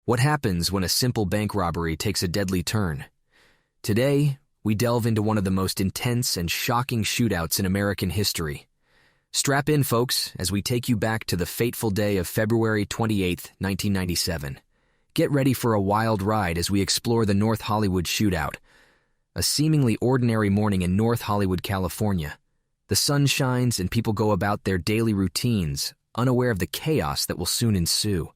What happens when a simple bank robbery takes a deadly turn? Today, we delve into one of the most intense and shocking shootouts in American history. Strap in, folks, as we take you back to the fateful day of February 28, 1997. Get ready for a wild ride as we explore the North Hollywood Shootout. A seemingly ordinary morning in North Hollywood, California. The sun shines and people go about their daily routines, unaware of the chaos that will soon ensue.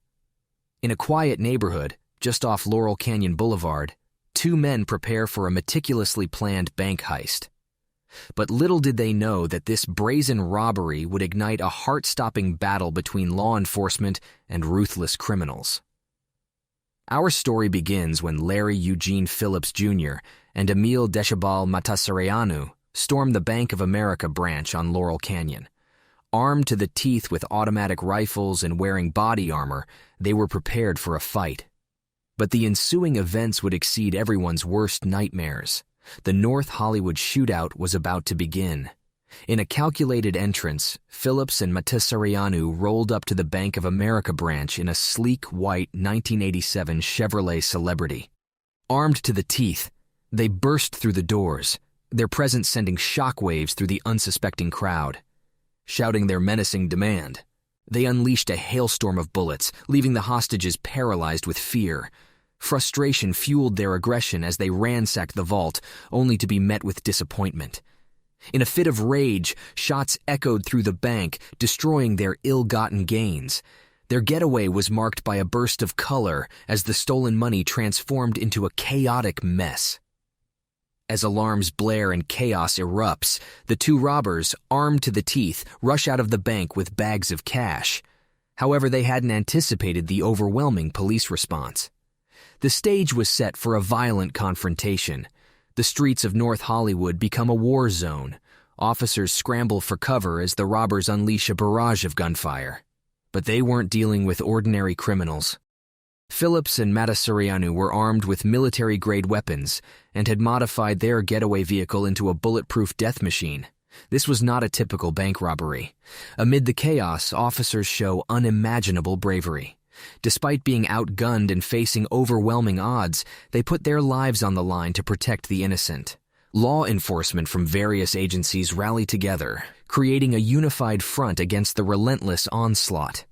In a quiet neighborhood, just off Laurel Canyon Boulevard, two men prepare for a meticulously planned bank heist. But little did they know that this brazen robbery would ignite a heart-stopping battle between law enforcement and ruthless criminals. Our story begins when Larry Eugene Phillips Jr. and Emil Deshabal Matasareanu stormed the Bank of America branch on Laurel Canyon. Armed to the teeth with automatic rifles and wearing body armor, they were prepared for a fight. But the ensuing events would exceed everyone's worst nightmares. The North Hollywood Shootout was about to begin. In a calculated entrance, Phillips and Matasareanu rolled up to the Bank of America branch in a sleek white 1987 Chevrolet Celebrity. Armed to the teeth, they burst through the doors, their presence sending shockwaves through the unsuspecting crowd. Shouting their menacing demand, they unleashed a hailstorm of bullets, leaving the hostages paralyzed with fear. Frustration fueled their aggression as they ransacked the vault, only to be met with disappointment. In a fit of rage, shots echoed through the bank, destroying their ill-gotten gains. Their getaway was marked by a burst of color as the stolen money transformed into a chaotic mess. As alarms blare and chaos erupts, the two robbers, armed to the teeth, rush out of the bank with bags of cash. However, they hadn't anticipated the overwhelming police response. The stage was set for a violent confrontation. The streets of North Hollywood become a war zone. Officers scramble for cover as the robbers unleash a barrage of gunfire. But they weren't dealing with ordinary criminals. Phillips and Matasareanu were armed with military-grade weapons and had modified their getaway vehicle into a bulletproof death machine. This was not a typical bank robbery. Amid the chaos, officers show unimaginable bravery. Despite being outgunned and facing overwhelming odds, they put their lives on the line to protect the innocent. Law enforcement from various agencies rally together, creating a unified front against the relentless onslaught.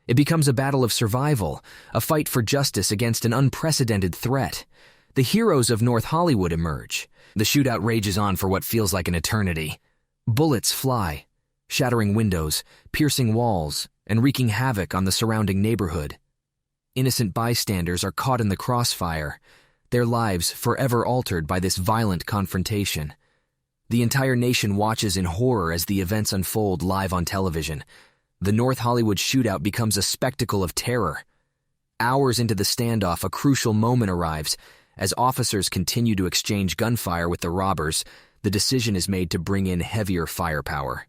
It becomes a battle of survival, a fight for justice against an unprecedented threat. The heroes of North Hollywood emerge. The shootout rages on for what feels like an eternity. Bullets fly, shattering windows, piercing walls, and wreaking havoc on the surrounding neighborhood. Innocent bystanders are caught in the crossfire, their lives forever altered by this violent confrontation. The entire nation watches in horror as the events unfold live on television. The North Hollywood Shootout becomes a spectacle of terror. Hours into the standoff, a crucial moment arrives. As officers continue to exchange gunfire with the robbers, the decision is made to bring in heavier firepower.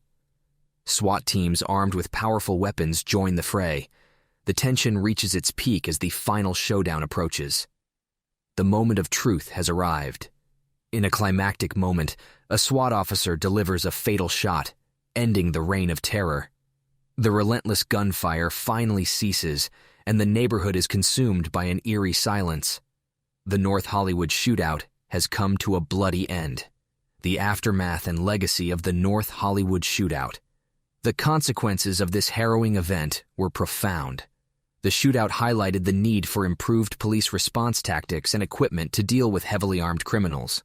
SWAT teams armed with powerful weapons join the fray. The tension reaches its peak as the final showdown approaches. The moment of truth has arrived. In a climactic moment, a SWAT officer delivers a fatal shot, ending the reign of terror. The relentless gunfire finally ceases, and the neighborhood is consumed by an eerie silence. The North Hollywood Shootout has come to a bloody end. The aftermath and legacy of the North Hollywood Shootout. The consequences of this harrowing event were profound. The shootout highlighted the need for improved police response tactics and equipment to deal with heavily armed criminals.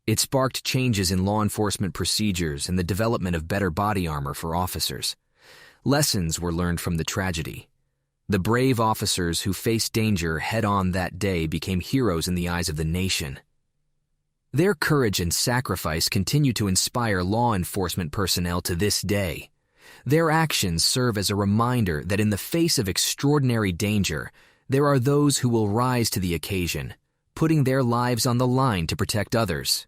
It sparked changes in law enforcement procedures and the development of better body armor for officers. Lessons were learned from the tragedy. The brave officers who faced danger head-on that day became heroes in the eyes of the nation. Their courage and sacrifice continue to inspire law enforcement personnel to this day. Their actions serve as a reminder that in the face of extraordinary danger, there are those who will rise to the occasion, putting their lives on the line to protect others.